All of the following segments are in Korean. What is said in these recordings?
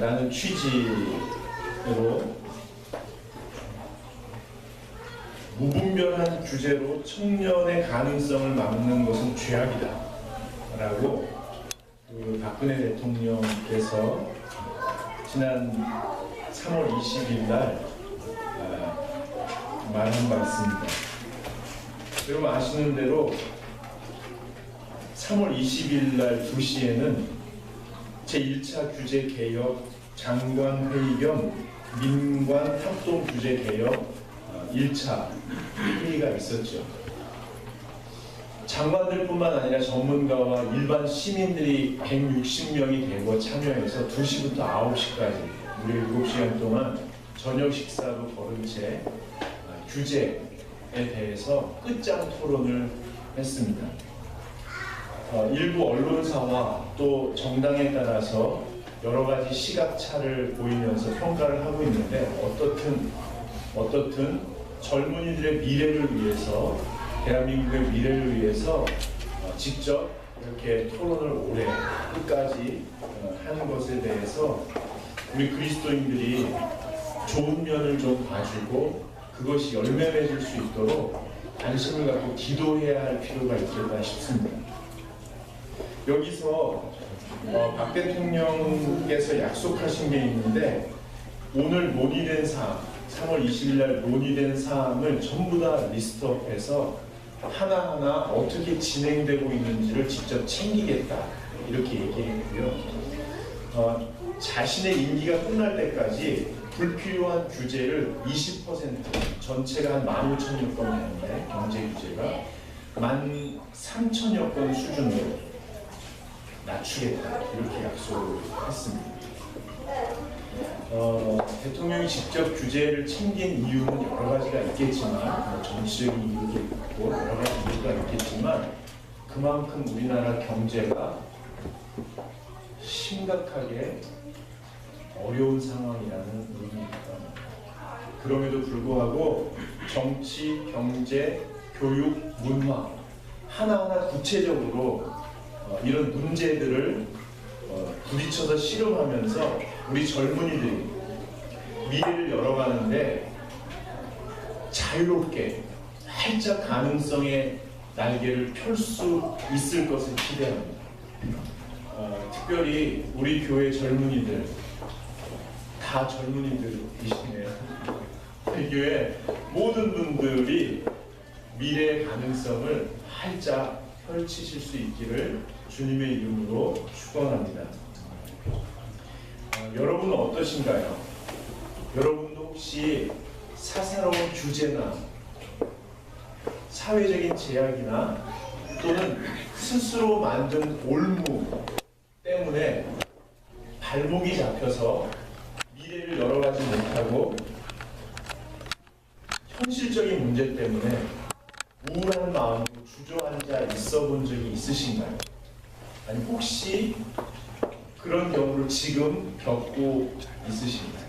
라는 취지로 무분별한 규제로 청년의 가능성을 막는 것은 죄악이다 라고 박근혜 대통령께서 지난 3월 20일 날 말한 바 있습니다. 여러분 아시는 대로 3월 20일 날 2시에는 제1차 규제 개혁 장관 회의 겸 민관 합동 규제 개혁 1차 회의가 있었죠. 장관들뿐만 아니라 전문가와 일반 시민들이 160명이 대거 참여해서 2시부터 9시까지 무려 7시간 동안 저녁 식사도 거른 채 규제에 대해서 끝장 토론을 했습니다. 일부 언론사와 또 정당에 따라서 여러 가지 시각차를 보이면서 평가를 하고 있는데 어떻든 젊은이들의 미래를 위해서 대한민국의 미래를 위해서 직접 이렇게 토론을 오래 끝까지 하는 것에 대해서 우리 그리스도인들이 좋은 면을 좀 봐주고 그것이 열매 맺을 수 있도록 관심을 갖고 기도해야 할 필요가 있겠다 싶습니다. 여기서 박 대통령께서 약속하신 게 있는데 오늘 논의된 사항, 3월 20일 날 논의된 사항을 전부 다 리스트업해서 하나하나 어떻게 진행되고 있는지를 직접 챙기겠다 이렇게 얘기했고요. 자신의 임기가 끝날 때까지 불필요한 규제를 20% 전체가 한 15,000여 건 되는데 경제 규제가 13,000여 건 수준으로 낮추겠다 이렇게 약속을 했습니다. 대통령이 직접 규제를 챙긴 이유는 여러 가지가 있겠지만 정치적인 이유도 있고 여러 가지 이유가 있겠지만 그만큼 우리나라 경제가 심각하게 어려운 상황이라는 의미입니다. 그럼에도 불구하고 정치, 경제, 교육, 문화 하나하나 구체적으로 이런 문제들을 부딪혀서 실험하면서 우리 젊은이들이 미래를 열어가는데 자유롭게 활짝 가능성의 날개를 펼 수 있을 것을 기대합니다. 특별히 우리 교회 젊은이들 다 젊은이들이시네요. 우리 교회 모든 분들이 미래의 가능성을 활짝 펼치실 수 있기를 주님의 이름으로 축원합니다. 여러분은 어떠신가요? 여러분도 혹시 사사로운 규제나 사회적인 제약이나 또는 스스로 만든 올무 때문에 발목이 잡혀서 미래를 열어가지 못하고 현실적인 문제 때문에 우울한 마음으로 주저앉아 있어 본 적이 있으신가요? 아니 혹시 그런 경우를 지금 겪고 있으신가요?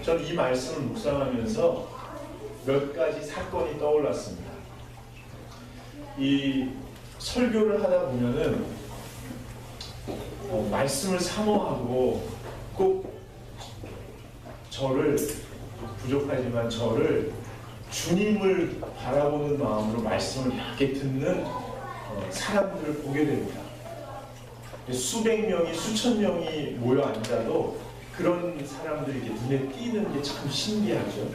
저는 이 말씀을 묵상하면서 몇 가지 사건이 떠올랐습니다. 이 설교를 하다 보면은 말씀을 사모하고 꼭 저를 부족하지만 저를 주님을 바라보는 마음으로 말씀을 이렇게 듣는 사람들을 보게 됩니다. 수백 명이 수천 명이 모여 앉아도 그런 사람들이 이렇게 눈에 띄는 게 참 신기하죠.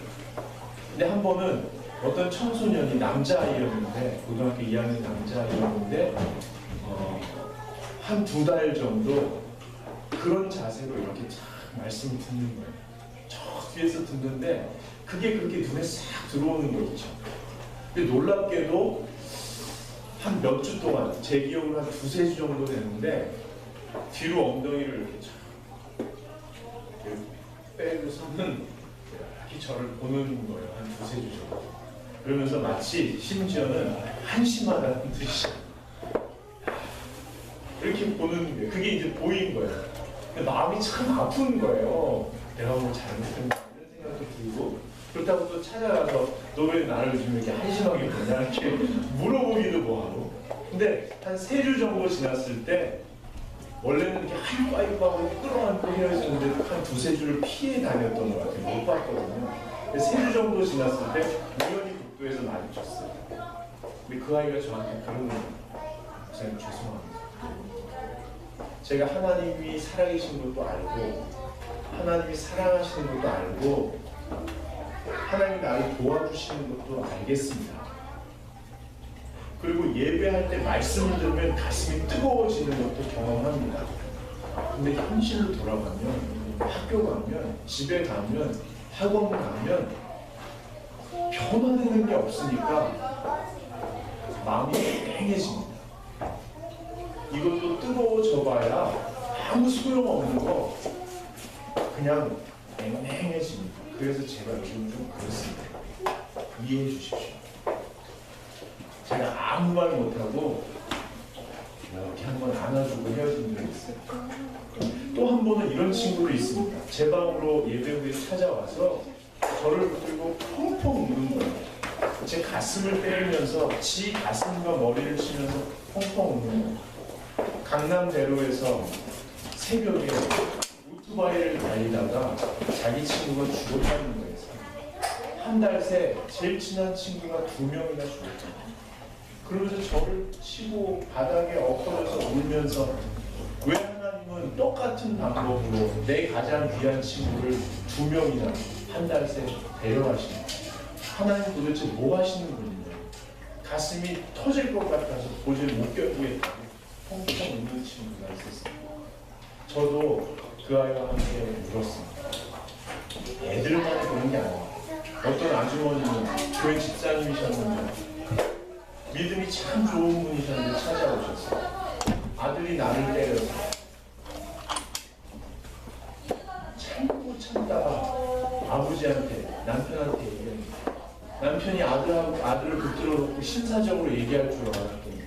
근데 한 번은 어떤 청소년이 남자아이였는데 고등학교 2학년 남자아이였는데 한 2달 정도 그런 자세로 이렇게 쫙 말씀을 듣는 거예요. 저 뒤에서 듣는데 그게 그렇게 눈에 싹 들어오는 거 있죠. 근데 놀랍게도 한 몇 주 동안 제 기억으로 한 2-3주 정도 되는데 뒤로 엉덩이를 이렇게 쫙 빼고서는 이렇게 저를 보는 거예요. 한 2-3주 정도. 그러면서 마치 심지어는 한심하다는 듯이 이렇게 보는 거예요. 그게 이제 보인 거예요. 마음이 참 아픈 거예요. 내가 뭐 잘못했나 이런 생각도 들고 그렇다고 또 찾아가서 너 왜 나를 요즘 이렇게 한심하게 보냐 이렇게 물어보기도 뭐하고 근데 한 3주 정도 지났을 때 원래는 이렇게 하이파이브하고 끌어안고 헤어지는데 한 두세 주를 피해 다녔던 것 같아요. 못 봤거든요. 3주 정도 지났을 때 우연히 복도에서 마주쳤어요. 근데 그 아이가 저한테 그런 거예요. 목사님 죄송합니다. 제가 하나님이 살아계신 것도 알고 하나님이 사랑하시는 것도 알고 하나님이 나를 도와주시는 것도 알겠습니다. 그리고 예배할 때 말씀을 들으면 가슴이 뜨거워지는 것도 경험합니다. 근데 현실로 돌아가면 학교 가면 집에 가면 학원 가면 변화되는 게 없으니까 마음이 맹해집니다. 이것도 뜨거워져 봐야 아무 소용없는 거 그냥 맹맹해집니다. 그래서 제가 요즘 좀 그렇습니다. 이해해 주십시오. 제가 아무 말 못하고 이렇게 한번 안아주고 헤어진 적이 있어요. 또 한 번은 이런 친구도 있습니다. 제 방으로 예배 후에 찾아와서 저를 붙들고 펑펑 우는 거예요. 제 가슴을 때리면서 지 가슴과 머리를 치면서 펑펑 우는 거예요. 강남대로에서 새벽에 오토바이를 달리다가 자기 친구가 죽었다는 거예요. 한 달 새 제일 친한 친구가 2명이나 죽었잖아요. 그러면서 저를 치고 바닥에 엎어져서 울면서 왜 하나님은 똑같은 방법으로 내 가장 귀한 친구를 2명이나 한 달 새 데려가시는 하나님 도대체 뭐 하시는 분이냐. 가슴이 터질 것 같아서 도저히 못 견디겠다고 펑펑 웃는 친구가 있었어요. 저도 그 아이와 함께 울었습니다. 애들만 그런 게 아니에요. 어떤 아주머니는 교회 집사님이셨는데 믿음이 참 좋은 분이셨는데 찾아오셨어요. 아들이 나를 때려서 참고 참다가 아버지한테 남편한테 얘기합니다. 남편이 아들을 붙들어 놓고 신사적으로 얘기할 줄 알았더니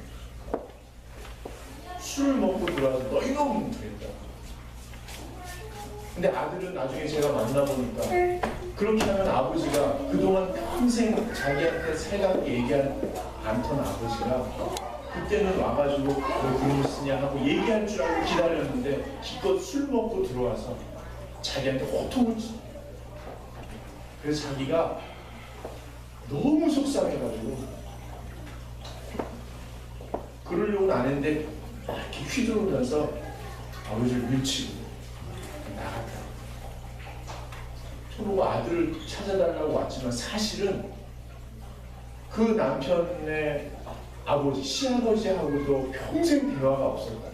술을 먹고 들어와서 너 이놈! 그랬다. 근데 아들은 나중에 제가 만나보니까 그렇게 하면 아버지가 그동안 평생 자기한테 살갑게 얘기하지 않던 아버지가 그때는 와가지고 너 그런 거 쓰냐 하고 얘기할 줄 알고 기다렸는데 기껏 술 먹고 들어와서 자기한테 호통을 치. 그래서 자기가 너무 속상해가지고 그러려고는 안 했는데 이렇게 휘두르면서 아버지를 밀치고 나갔다. 저보고 아들을 찾아달라고 왔지만 사실은 그 남편의 아버지, 시아버지하고도 평생 대화가 없었다.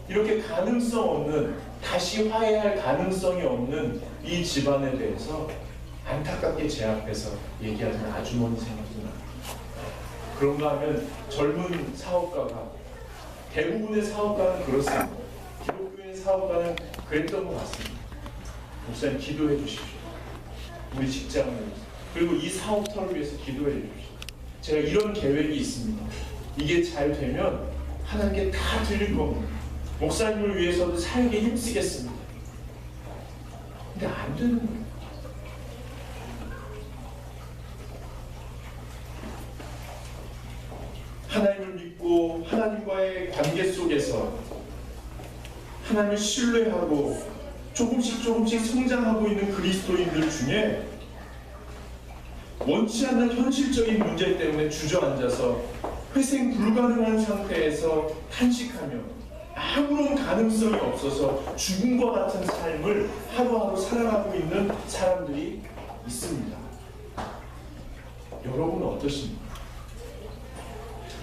이렇게 가능성 없는, 다시 화해할 가능성이 없는 이 집안에 대해서 안타깝게 제 앞에서 얘기하는 아주머니 생각도 나요. 그런가 하면 젊은 사업가가, 대부분의 사업가는 그렇습니다. 기독교인 사업가는 그랬던 것 같습니다. 목사님 기도해 주십시오. 우리 직장을 위해서. 그리고 이 사업터를 위해서 기도해 주십시오. 제가 이런 계획이 있습니다. 이게 잘 되면 하나님께 다 드릴 겁니다. 목사님을 위해서도 살게 힘쓰겠습니다. 근데 안 되는 거예요. 하나님을 믿고 하나님과의 관계 속에서 하나님을 신뢰하고 조금씩 성장하고 있는 그리스도인들 중에 원치 않는 현실적인 문제 때문에 주저앉아서 회생 불가능한 상태에서 탄식하며 아무런 가능성이 없어서 죽음과 같은 삶을 하루하루 살아가고 있는 사람들이 있습니다. 여러분은 어떠십니까?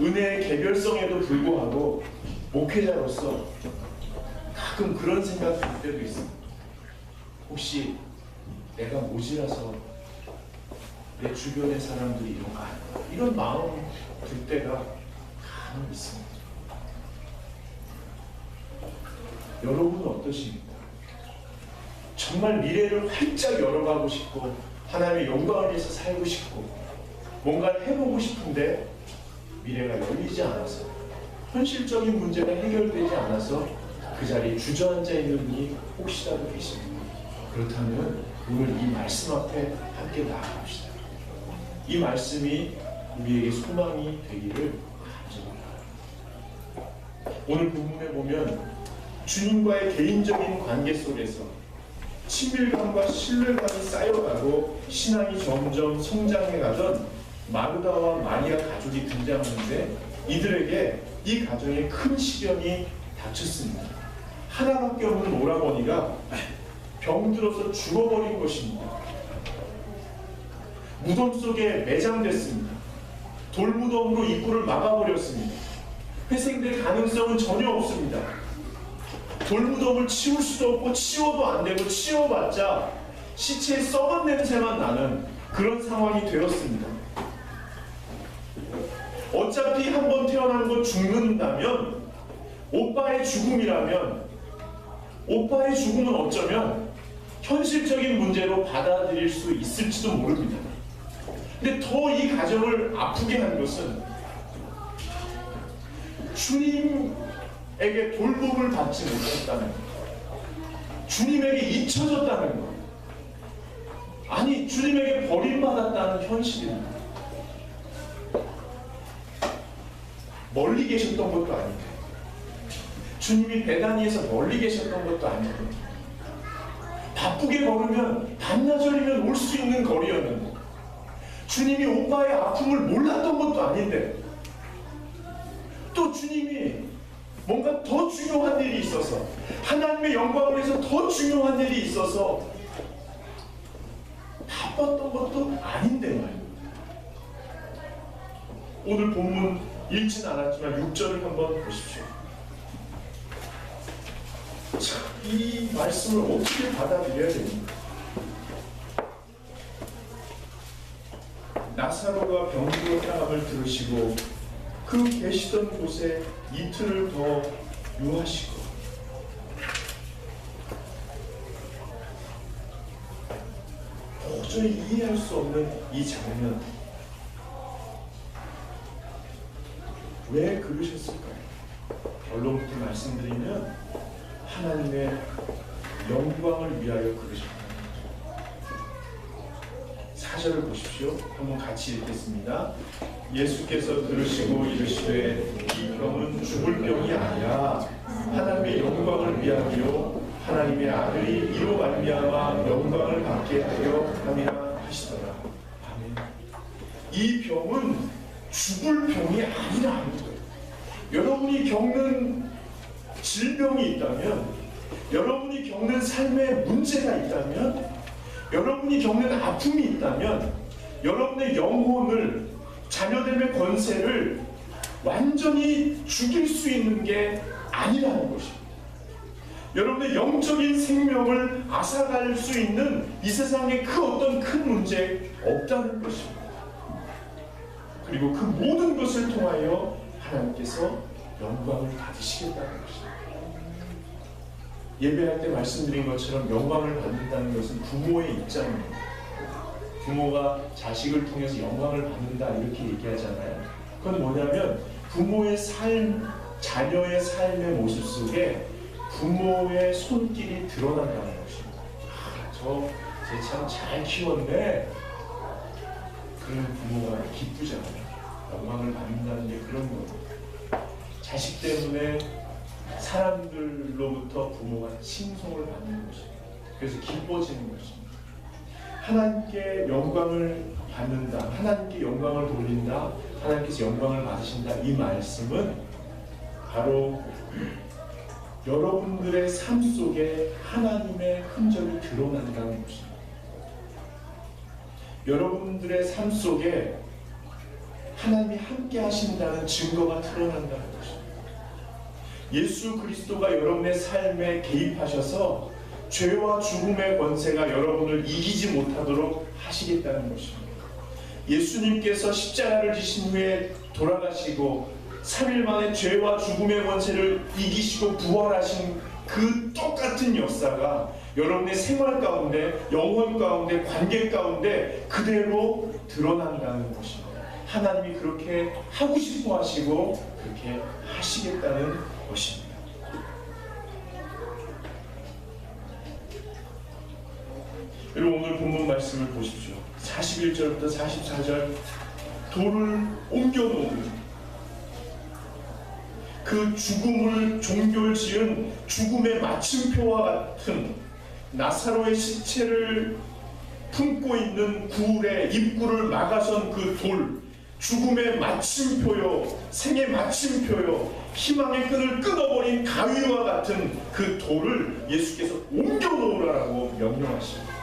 은혜의 개별성에도 불구하고 목회자로서 가끔 그런 생각 들 때도 있습니다. 혹시 내가 모자라서 내 주변의 사람들이 이런 거 아닌가? 이런 마음 들 때가 간혹 있습니다. 여러분은 어떠십니까? 정말 미래를 활짝 열어가고 싶고 하나님의 영광을 위해서 살고 싶고 뭔가를 해보고 싶은데 미래가 열리지 않아서 현실적인 문제가 해결되지 않아서 그 자리에 주저앉아 있는 분이 혹시라도 계십니까? 그렇다면 오늘 이 말씀 앞에 함께 나아갑시다. 이 말씀이 우리에게 소망이 되기를 간절합니다. 오늘 본문에 보면 주님과의 개인적인 관계 속에서 친밀감과 신뢰감이 쌓여가고 신앙이 점점 성장해가던 마르다와 마리아 가족이 등장하는데, 이들에게 이 가정에 큰 시련이 닥쳤습니다. 하나밖에 없는 오라버니가 병들어서 죽어버린 것입니다. 무덤 속에 매장됐습니다. 돌무덤으로 입구를 막아버렸습니다. 회생될 가능성은 전혀 없습니다. 돌무덤을 치울 수도 없고 치워도 안 되고 치워봤자 시체의 썩은 냄새만 나는 그런 상황이 되었습니다. 어차피 한 번 태어난 건 죽는다면, 오빠의 죽음이라면, 오빠의 죽음은 어쩌면 현실적인 문제로 받아들일 수 있을지도 모릅니다. 근데 더 이 가정을 아프게 한 것은 주님에게 돌봄을 받지 못했다는 것, 주님에게 잊혀졌다는 것, 아니 주님에게 버림받았다는 현실입니다. 멀리 계셨던 것도 아니고, 주님이 베다니에서 멀리 계셨던 것도 아니고, 바쁘게 걸으면 반나절이면 올 수 있는 거리였는데, 주님이 오빠의 아픔을 몰랐던 것도 아닌데, 또 주님이 뭔가 더 중요한 일이 있어서, 하나님의 영광을 위해서 더 중요한 일이 있어서 바빴던 것도 아닌데 말입니다. 오늘 본문 읽진 않았지만 6절을 한번 보십시오. 참, 이 말씀을 어떻게 받아들여야 됩니까? 나사로가 병들어 사람을 들으시고 그 계시던 곳에 이틀을 더 유하시고, 도저히 이해할 수 없는 이 장면, 왜 그러셨을까요? 결론부터 말씀드리면 하나님의 영광을 위하여 그러셨다. 4절을 보십시오. 한번 같이 읽겠습니다. 예수께서 들으시고 이르시되 이 병은 죽을 병이 아니라 하나님의 영광을 위하여 하나님의 아들이 이로 말미암아 영광을 받게 하려 함이라 하시더라. 아멘. 이 병은 죽을 병이 아니라 하는 거예요. 여러분이 겪는 질병이 있다면, 여러분이 겪는 삶의 문제가 있다면, 여러분이 겪는 아픔이 있다면, 여러분의 영혼을, 자녀됨의 권세를 완전히 죽일 수 있는 게 아니라는 것입니다. 여러분의 영적인 생명을 앗아갈 수 있는 이 세상에 그 어떤 큰 문제 없다는 것입니다. 그리고 그 모든 것을 통하여 하나님께서 영광을 받으시겠다는 것입니다. 예배할 때 말씀드린 것처럼 영광을 받는다는 것은 부모의 입장입니다. 부모가 자식을 통해서 영광을 받는다 이렇게 얘기하잖아요. 그건 뭐냐면 부모의 삶, 자녀의 삶의 모습 속에 부모의 손길이 드러난다는 것입니다. 저 쟤 참 잘 키웠네. 그런 부모가 기쁘잖아요. 영광을 받는다는 게 그런 거예요. 자식 때문에 사람들로부터 부모가 칭송을 받는 것입니다. 그래서 기뻐지는 것입니다. 하나님께 영광을 받는다, 하나님께 영광을 돌린다, 하나님께서 영광을 받으신다, 이 말씀은 바로 여러분들의 삶 속에 하나님의 흔적이 드러난다는 것입니다. 여러분들의 삶 속에 하나님이 함께 하신다는 증거가 드러난다는 것입니다. 예수 그리스도가 여러분의 삶에 개입하셔서 죄와 죽음의 권세가 여러분을 이기지 못하도록 하시겠다는 것입니다. 예수님께서 십자가를 지신 후에 돌아가시고 3일 만에 죄와 죽음의 권세를 이기시고 부활하신 그 똑같은 역사가 여러분의 생활 가운데, 영혼 가운데, 관계 가운데 그대로 드러난다는 것입니다. 하나님이 그렇게 하고 싶어 하시고 그렇게 하시겠다는 것입니다. 여러분 오늘 본문 말씀을 보십시오. 41절부터 44절 돌을 옮겨놓은 그 죽음을 종결지은 죽음의 마침표와 같은 나사로의 시체를 품고 있는 굴의 입구를 막아선 그 돌, 죽음의 마침표요, 생의 마침표요, 희망의 끈을 끊어버린 가위와 같은 그 돌을 예수께서 옮겨놓으라고 명령하십니다.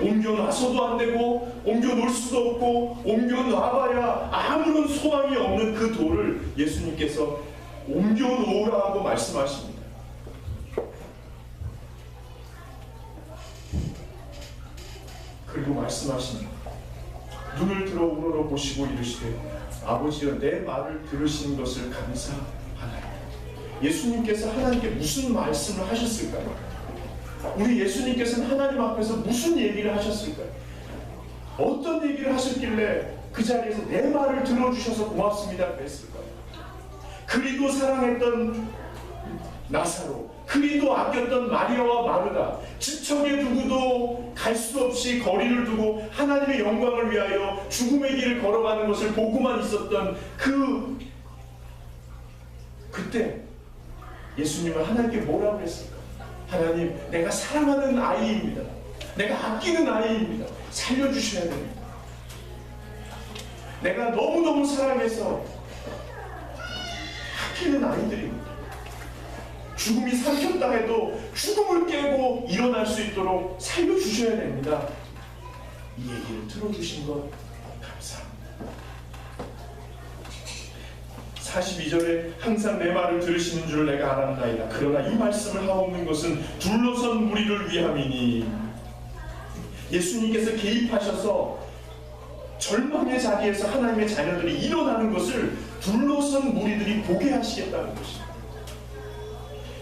옮겨놔서도 안 되고 옮겨놓을 수도 없고 옮겨놔봐야 아무런 소망이 없는 그 돌을 예수님께서 옮겨놓으라고 말씀하십니다. 그리고 말씀하십니다. 눈을 들어 우러러 보시고 이르시되 아버지여 내 말을 들으신 것을 감사하나이다. 예수님께서 하나님께 무슨 말씀을 하셨을까요? 우리 예수님께서는 하나님 앞에서 무슨 얘기를 하셨을까요? 어떤 얘기를 하셨길래 그 자리에서 내 말을 들어주셔서 고맙습니다 그랬을까요? 그리도 사랑했던 나사로, 그리도 아꼈던 마리아와 마르다, 지척에 두고도 갈 수 없이 거리를 두고 하나님의 영광을 위하여 죽음의 길을 걸어가는 것을 보고만 있었던 그때 예수님은 하나님께 뭐라고 했을까? 하나님, 내가 사랑하는 아이입니다. 내가 아끼는 아이입니다. 살려주셔야 됩니다. 내가 너무너무 사랑해서 아끼는 아이들입니다. 죽음이 삼켰다 해도 죽음을 깨고 일어날 수 있도록 살려주셔야 됩니다. 이 얘기를 들어주신 것 감사합니다. 42절에 항상 내 말을 들으시는 줄 내가 알았나이다. 그러나 이 말씀을 하옵는 것은 둘러선 무리를 위함이니. 예수님께서 개입하셔서 절망의 자리에서 하나님의 자녀들이 일어나는 것을 둘러선 무리들이 보게 하시겠다는 것입니다.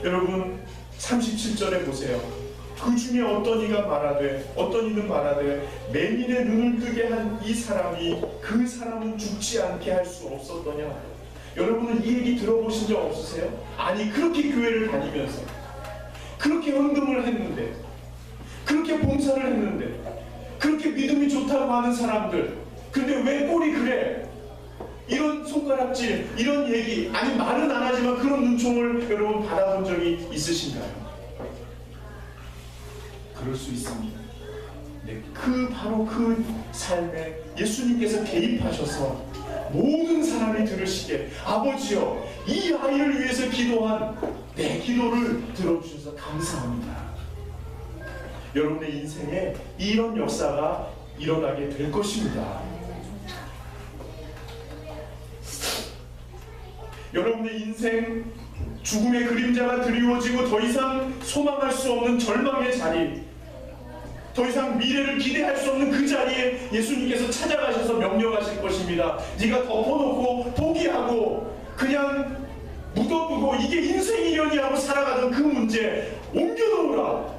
여러분 37절에 보세요. 그 중에 어떤 이는 말하되 맹인의 눈을 뜨게 한 이 사람이 그 사람은 죽지 않게 할 수 없었더냐. 여러분은 이 얘기 들어보신 적 없으세요? 아니 그렇게 교회를 다니면서 그렇게 헌금을 했는데 그렇게 봉사를 했는데 그렇게 믿음이 좋다고 하는 사람들, 근데 왜 꼴이 그래? 이런 손가락질, 이런 얘기, 아니 말은 안 하지만 그런 눈총을 여러분 받아본 적이 있으신가요? 그럴 수 있습니다. 네, 바로 그 삶에 예수님께서 개입하셔서 모든 사람이 들으시게 아버지여 이 아이를 위해서 기도한 내 기도를 들어주셔서 감사합니다. 여러분의 인생에 이런 역사가 일어나게 될 것입니다. 여러분의 인생 죽음의 그림자가 드리워지고 더 이상 소망할 수 없는 절망의 자리, 더 이상 미래를 기대할 수 없는 그 자리에 예수님께서 찾아가셔서 명령하실 것입니다. 네가 덮어놓고 포기하고 그냥 묻어두고 이게 인생이려니 하고 살아가던 그 문제 옮겨놓으라.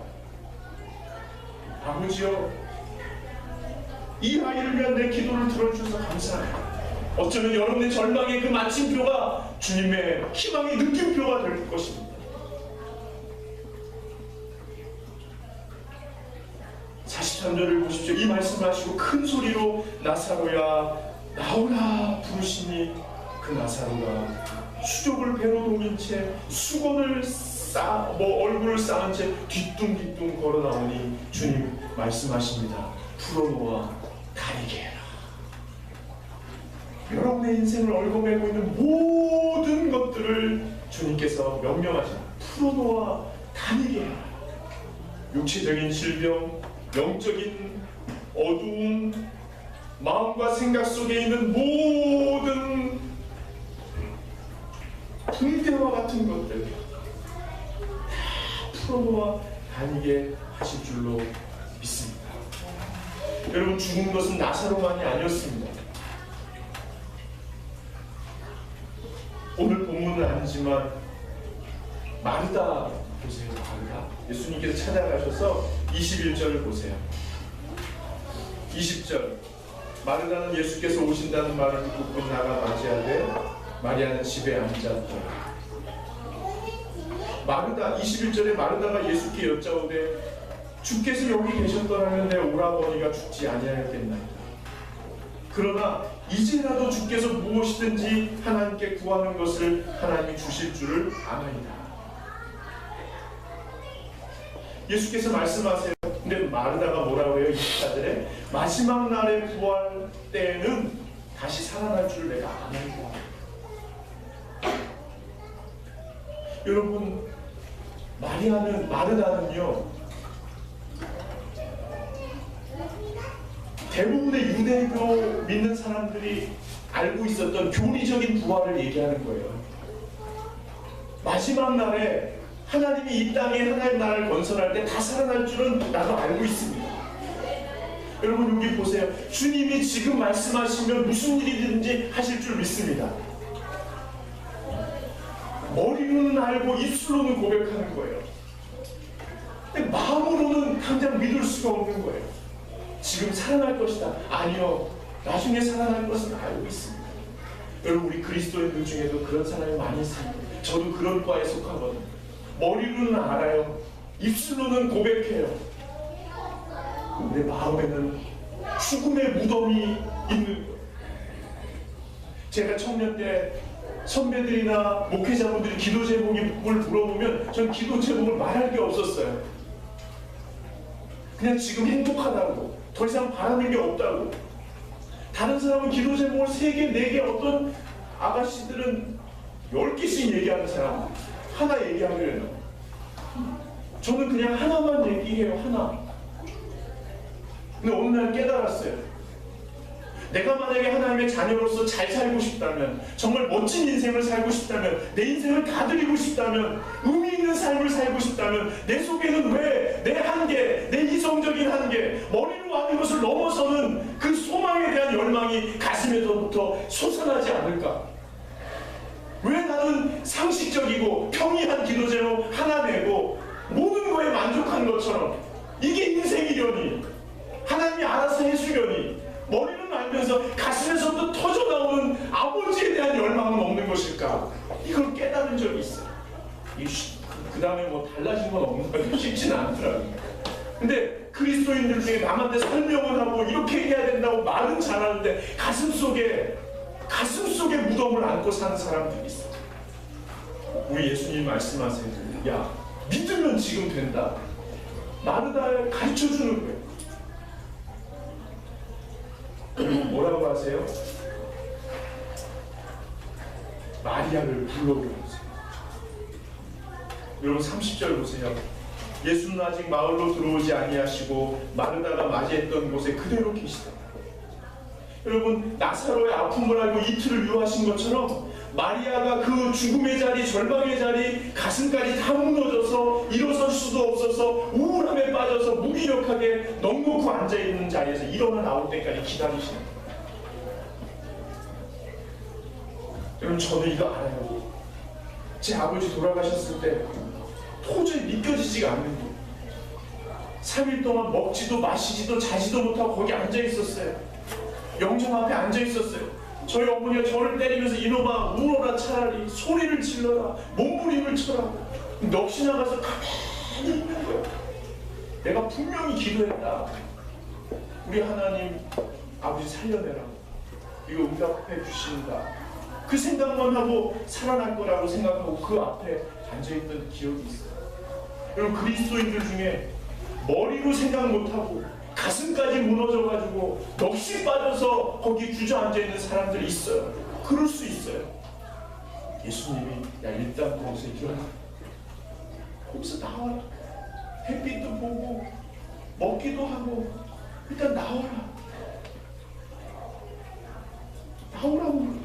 아버지여 이 아이를 위한 내 기도를 들어주셔서 감사합니다. 어쩌면 여러분의 절망의 그 마침표가 주님의 희망의 느낌표가 될 것입니다. 43절을 보십시오. 이 말씀을 하시고 큰 소리로 나사로야 나오라 부르시니 그 나사로가 수족을 배로 동인 채 수건을 얼굴을 쌓은 채 뒤뚱뒤뚱 걸어 나오니 주님 말씀하십니다. 풀어놓아 다니게 해라. 여러분의 인생을 얽어매고 있는 모든 것들을 주님께서 명령하십니다. 풀어놓아 다니게 해라. 육체적인 질병, 영적인 어두움, 마음과 생각 속에 있는 모든 붕대와 같은 것들 다 풀어놓아 다니게 하실 줄로 믿습니다. 여러분 죽은 것은 나사로만이 아니었습니다. 오늘 본문은 아니지만 마르다 보세요. 마르다 예수님께서 찾아가셔서 21절을 보세요. 20절 마르다는 예수께서 오신다는 말을 듣고 곧 나가 맞이하되 마리아는 집에 앉았더라. 마르다 21절에 마르다가 예수께 여짜오되 주께서 여기 계셨더라면 내 오라버니가 죽지 아니하였겠나이다. 그러나 이제라도 주께서 무엇이든지 하나님께 구하는 것을 하나님이 주실 줄을 아나이다. 예수께서 말씀하세요. 근데 마르다가 뭐라고 해요? 24절에 마지막 날에 부활 때에는 다시 살아날 줄 내가 아나이다. 여러분, 마르다는요, 대부분의 유대교 믿는 사람들이 알고 있었던 교리적인 부활을 얘기하는 거예요. 마지막 날에 하나님이 이 땅에 하나님 나라를 건설할 때 다 살아날 줄은 나도 알고 있습니다. 여러분, 여기 보세요. 주님이 지금 말씀하시면 무슨 일이든지 하실 줄 믿습니다. 머리로는 알고 입술로는 고백하는 거예요. 근데 마음으로는 당장 믿을 수가 없는 거예요. 지금 살아날 것이다. 아니요, 나중에 살아날 것은 알고 있습니다. 여러분, 우리 그리스도인들 중에도 그런 사람이 많이 있습니다. 저도 그런 과에 속하거든요. 머리로는 알아요. 입술로는 고백해요. 근데 마음에는 죽음의 무덤이 있는 거예요. 제가 청년 때 선배들이나 목회자분들이 기도 제목을 물어보면 전 기도 제목을 말할 게 없었어요. 그냥 지금 행복하다고, 더 이상 바라는 게 없다고. 다른 사람은 기도 제목을 3개, 4개, 어떤 아가씨들은 10개씩 얘기하는 사람, 하나 얘기하려면 저는 그냥 하나만 얘기해요. 하나. 근데 어느 날 깨달았어요. 내가 만약에 하나님의 자녀로서 잘 살고 싶다면, 정말 멋진 인생을 살고 싶다면, 내 인생을 다 드리고 싶다면, 의미 있는 삶을 살고 싶다면, 내 속에는 왜 내 한계, 내 이성적인 한계, 머리로 아는 것을 넘어서는 그 소망에 대한 열망이 가슴에서부터 솟아나지 않을까? 왜 나는 상식적이고 평이한 기도 제목 하나 내고 모든 거에 만족한 것처럼 이게 인생이려니, 하나님이 알아서 해주려니, 머리는 알면서 가슴에서부터 터져나오는 아버지에 대한 열망은 없는 것일까? 이걸 깨달은 적이 있어요. 그 다음에 뭐 달라진 건 없는 거예요. 쉽지는 않더라고요. 근데 그리스도인들 중에 남한테 설명을 하고 이렇게 해야 된다고 말은 잘하는데 가슴속에 무덤을 안고 사는 사람들이 있어요. 우리 예수님 말씀하세요. 야, 믿으면 지금 된다. 마르다를 가르쳐주는 거예요. 그리고 뭐라고 하세요? 마리아를 불러보세요. 여러분 30절 보세요. 예수는 아직 마을로 들어오지 아니하시고 마르다가 맞이했던 곳에 그대로 계시다. 여러분, 나사로의 아픔을 알고 이틀을 유하신 것처럼 마리아가 그 죽음의 자리, 절망의 자리, 가슴까지 다 무너져서 일어설 수도 없어서 우울함에 빠져서 무기력하게 넋놓고 앉아있는 자리에서 일어나 나올 때까지 기다리시는 거예요. 여러분, 저는 이거 알아요. 제 아버지 돌아가셨을 때 도저히 믿겨지지가 않는 거예요. 3일 동안 먹지도 마시지도 자지도 못하고 거기 앉아있었어요. 영정 앞에 앉아있었어요. 저희 어머니가 저를 때리면서 이놈아 울어라, 차라리 소리를 질러라, 몸부림을 쳐라. 넋이 나가서 가만히 있는 거예요. 내가 분명히 기도했다. 우리 하나님 아버지 살려내라고, 이거 응답해 주신다. 그 생각만 하고 살아날 거라고 생각하고 그 앞에 앉아있던 기억이 있어요. 여러분, 그리스도인들 중에 머리로 생각 못하고 가슴까지 무너져가지고 넋이 빠져서 거기 주저앉아있는 사람들이 있어요. 그럴 수 있어요. 예수님이 야, 일단 거기서 일어나, 거기서 나와라. 햇빛도 보고 먹기도 하고 일단 나와라. 나오라고.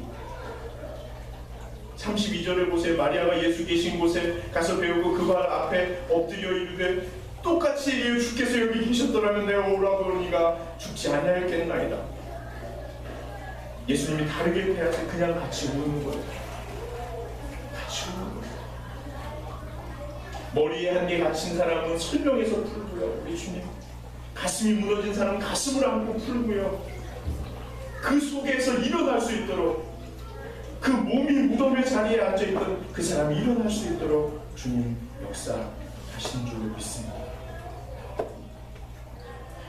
32절에 보세요. 마리아가 예수 계신 곳에 가서 배우고 그 발 앞에 엎드려 이르되 똑같이 주께서 여기 계셨더라면 내가 오라고 그러니가 죽지 아니하였겠나이다. 예수님이 다르게 대하지 그냥 같이 우는 거예요. 같이 우는 거예요. 머리에 한개 갇힌 사람은 설명해서 풀고요. 우리 주님. 가슴이 무너진 사람은 가슴을 안고 풀고요. 그 속에서 일어날 수 있도록, 그 몸이 무덤의 자리에 앉아있던 그 사람이 일어날 수 있도록 주님 역사하시는 줄로 믿습니다.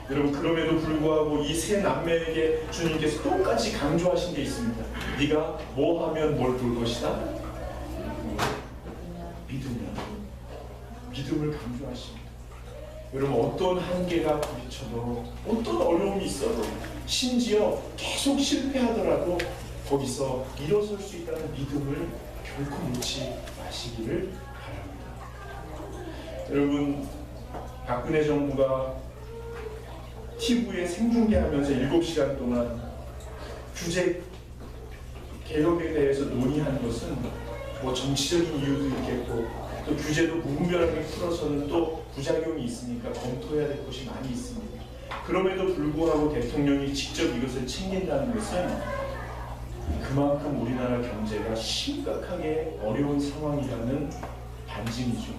여러분, 그럼에도 불구하고 이 세 남매에게 주님께서 똑같이 강조하신 게 있습니다. 네가 뭐 하면 뭘 볼 것이다? 믿음이야. 믿음을 강조하십니다. 여러분, 어떤 한계가 부딪혀도, 어떤 어려움이 있어도, 심지어 계속 실패하더라도 거기서 일어설 수 있다는 믿음을 결코 놓지 마시기를 바랍니다. 여러분, 박근혜 정부가 TV에 생중계하면서 7시간 동안 규제 개혁에 대해서 논의한 것은 뭐 정치적인 이유도 있겠고, 또 규제도 무분별하게 풀어서는 또 부작용이 있으니까 검토해야 될 것이 많이 있습니다. 그럼에도 불구하고 대통령이 직접 이것을 챙긴다는 것은 그만큼 우리나라 경제가 심각하게 어려운 상황이라는 반증이죠.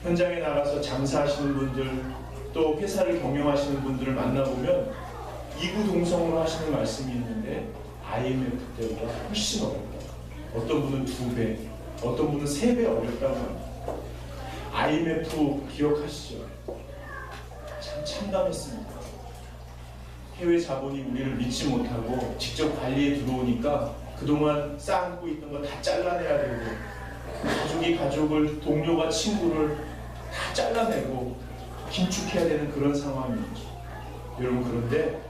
현장에 나가서 장사하시는 분들, 또 회사를 경영하시는 분들을 만나보면 이구동성으로 하시는 말씀이 있는데 IMF 때보다 훨씬 어렵다. 어떤 분은 2배, 어떤 분은 3배 어렵다고 합니다. IMF 기억하시죠? 참 참담했습니다. 해외 자본이 우리를 믿지 못하고 직접 관리에 들어오니까 그동안 쌓고 있던 거 다 잘라내야 되고, 가족이 가족을, 동료가 친구를 다 잘라내고 긴축해야 되는 그런 상황이었죠. 여러분, 그런데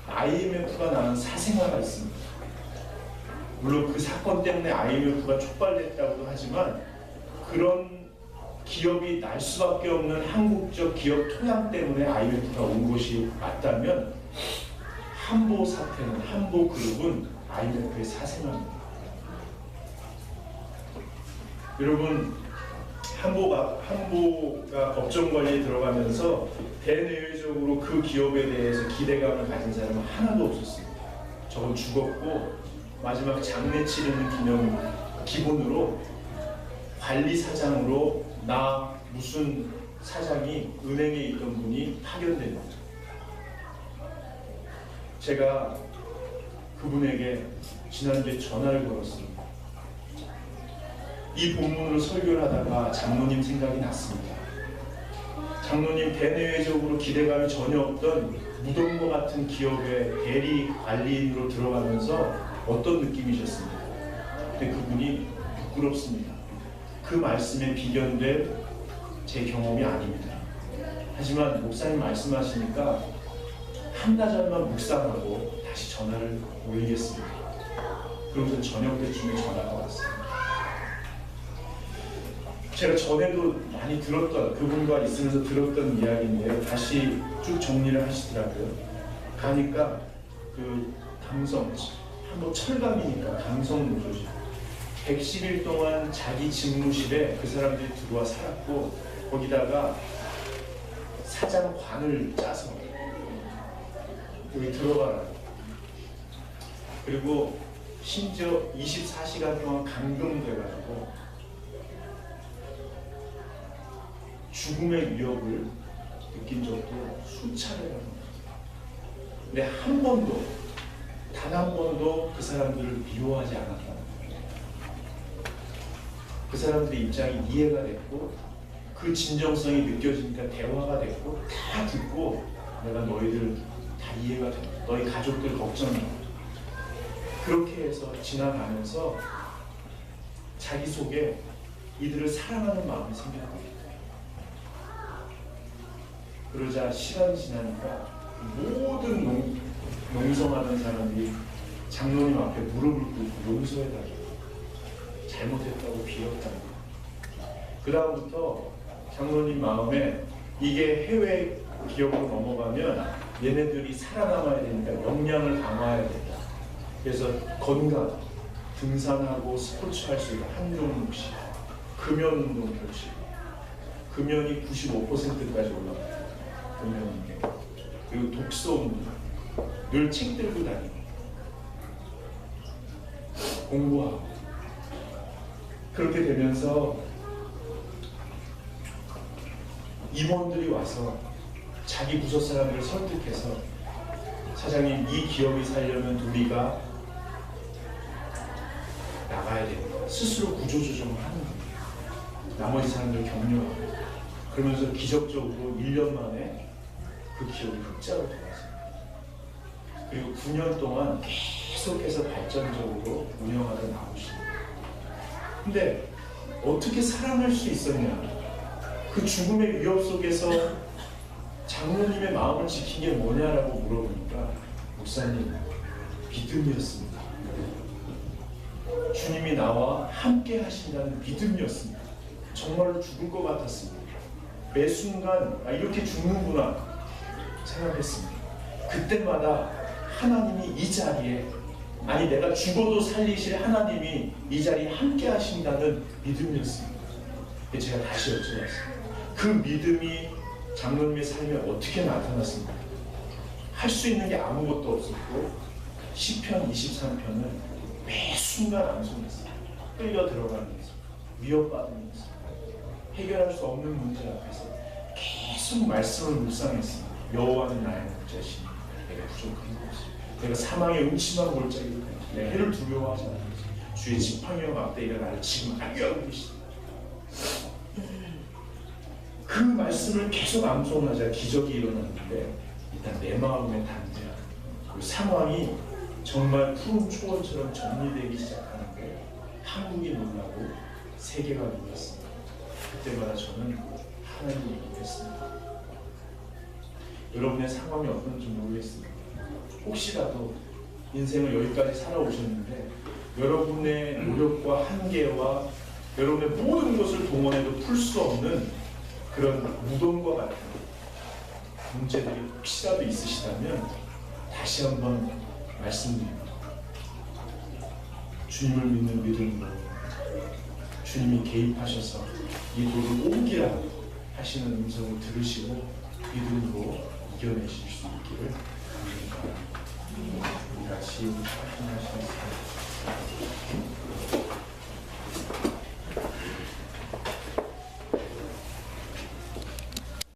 IMF가 낳은 사생아가 있습니다. 물론 그 사건 때문에 IMF가 촉발됐다고도 하지만, 그런 기업이 날 수밖에 없는 한국적 기업 토양 때문에 IMF가 온 것이 맞다면, 한보 사태는, 한보 그룹은 IMF의 사생아입니다. 여러분, 한보가 법정 관리에 들어가면서 대내외적으로 그 기업에 대해서 기대감을 가진 사람은 하나도 없었습니다. 저건 죽었고, 마지막 장례 치르는 기본으로 관리사장으로 나 무슨 사장이 은행에 있던 분이 파견됩니다. 제가 그분에게 지난주에 전화를 걸었습니다. 이 본문으로 설교를 하다가 장로님 생각이 났습니다. 장로님, 대내외적으로 기대감이 전혀 없던 무덤과 같은 기업의 대리 관리인으로 들어가면서 어떤 느낌이셨습니까? 근데 그분이 부끄럽습니다. 그 말씀에 비견될 제 경험이 아닙니다. 하지만 목사님 말씀하시니까 한나절만 묵상하고 다시 전화를 올리겠습니다. 그러면서 저녁 때쯤에 전화가 왔어요. 제가 전에도 많이 들었던, 그분과 있으면서 들었던 이야기인데요. 다시 쭉 정리를 하시더라고요. 가니까 그 강성, 한번 철강이니까 강성 노조죠. 110일 동안 자기 집무실에 그 사람들이 들어와 살았고, 거기다가 사장관을 짜서 여기 들어가라. 그리고 심지어 24시간 동안 감금돼가지고 죽음의 위협을 느낀 적도 수차례라는 거죠. 근데 한 번도, 단 한 번도 그 사람들을 미워하지 않았다는 거예요. 그 사람들의 입장이 이해가 됐고, 그 진정성이 느껴지니까 대화가 됐고, 다 듣고, 내가 너희들 다 이해가 된다. 너희 가족들 걱정해. 그렇게 해서 지나가면서 자기 속에 이들을 사랑하는 마음이 생겼다. 그러자 시간이 지나니까 모든 농성하던 사람들이 장로님 앞에 무릎을 꿇고 용서해달라고, 잘못했다고 빌었다고. 그 다음부터 장로님 마음에 이게 해외 기업으로 넘어가면 얘네들이 살아남아야 되니까 역량을 강화해야 된다. 그래서 건강, 등산하고 스포츠할 수 있는 한 종목씩, 금연운동 펼치고, 금연이 95%까지 올라가요. 금연운동. 그리고 독서운동, 늘 책 들고 다니고, 공부하고. 그렇게 되면서 임원들이 와서 자기 부서 사람들을 설득해서, 사장님, 이 기업이 살려면 우리가 나가야 됩니다. 스스로 구조조정을 하는 겁니다. 나머지 사람들 격려하고. 그러면서 기적적으로 1년 만에 그 기억이 흑자로 돌아왔습니다. 그리고 9년 동안 계속해서 발전적으로 운영하다 나오십니다. 근데 어떻게 살아날 수 있었냐? 그 죽음의 위협 속에서 장로님의 마음을 지킨 게 뭐냐라고 물어보니까 목사님, 믿음이었습니다. 주님이 나와 함께 하신다는 믿음이었습니다. 정말로 죽을 것 같았습니다. 매 순간 이렇게 죽는구나 생각했습니다. 그때마다 하나님이 이 자리에, 아니 내가 죽어도 살리실 하나님이 이 자리에 함께 하신다는 믿음이었습니다. 제가 다시 여쭤봤습니다. 그 믿음이 장로님의 삶에 어떻게 나타났습니까? 할 수 있는 게 아무것도 없었고 시편 23편은 매 순간 암송했어요. 끌려 들어가면서, 위협받으면서, 해결할 수 없는 문제 앞에서 계속 말씀을 묵상했습니다. 여호와는 나의 목자시니 내가 부족한 것이, 내가 사망의 음침한 골짜기로 가니 내 해를 두려워하지 않는 것이, 주의 지팡이와 막대기가 나를 지금 안겨하고 계시다. 그 말씀을 계속 암송하자 기적이 일어났는데, 일단 내 마음의 단죄, 그 상황이 정말 푸른 초원처럼 정리되기 시작하는데 한국이 놀라고 세계가 놀랐습니다. 그때마다 저는 하나님을 믿겠습니다. 여러분의 상황이 어떤지 모르겠습니다. 혹시라도 인생을 여기까지 살아오셨는데 여러분의 노력과 한계와 여러분의 모든 것을 동원해도 풀 수 없는 그런 무덤과 같은 문제들이 혹시라도 있으시다면 다시 한번 말씀드립니다. 주님을 믿는 믿음으로 주님이 개입하셔서 이 돌을 옮기라 하시는 음성을 들으시고 믿음으로 이겨내실 수 있기를 바랍니다. 우리 같이 확인하시겠습니다.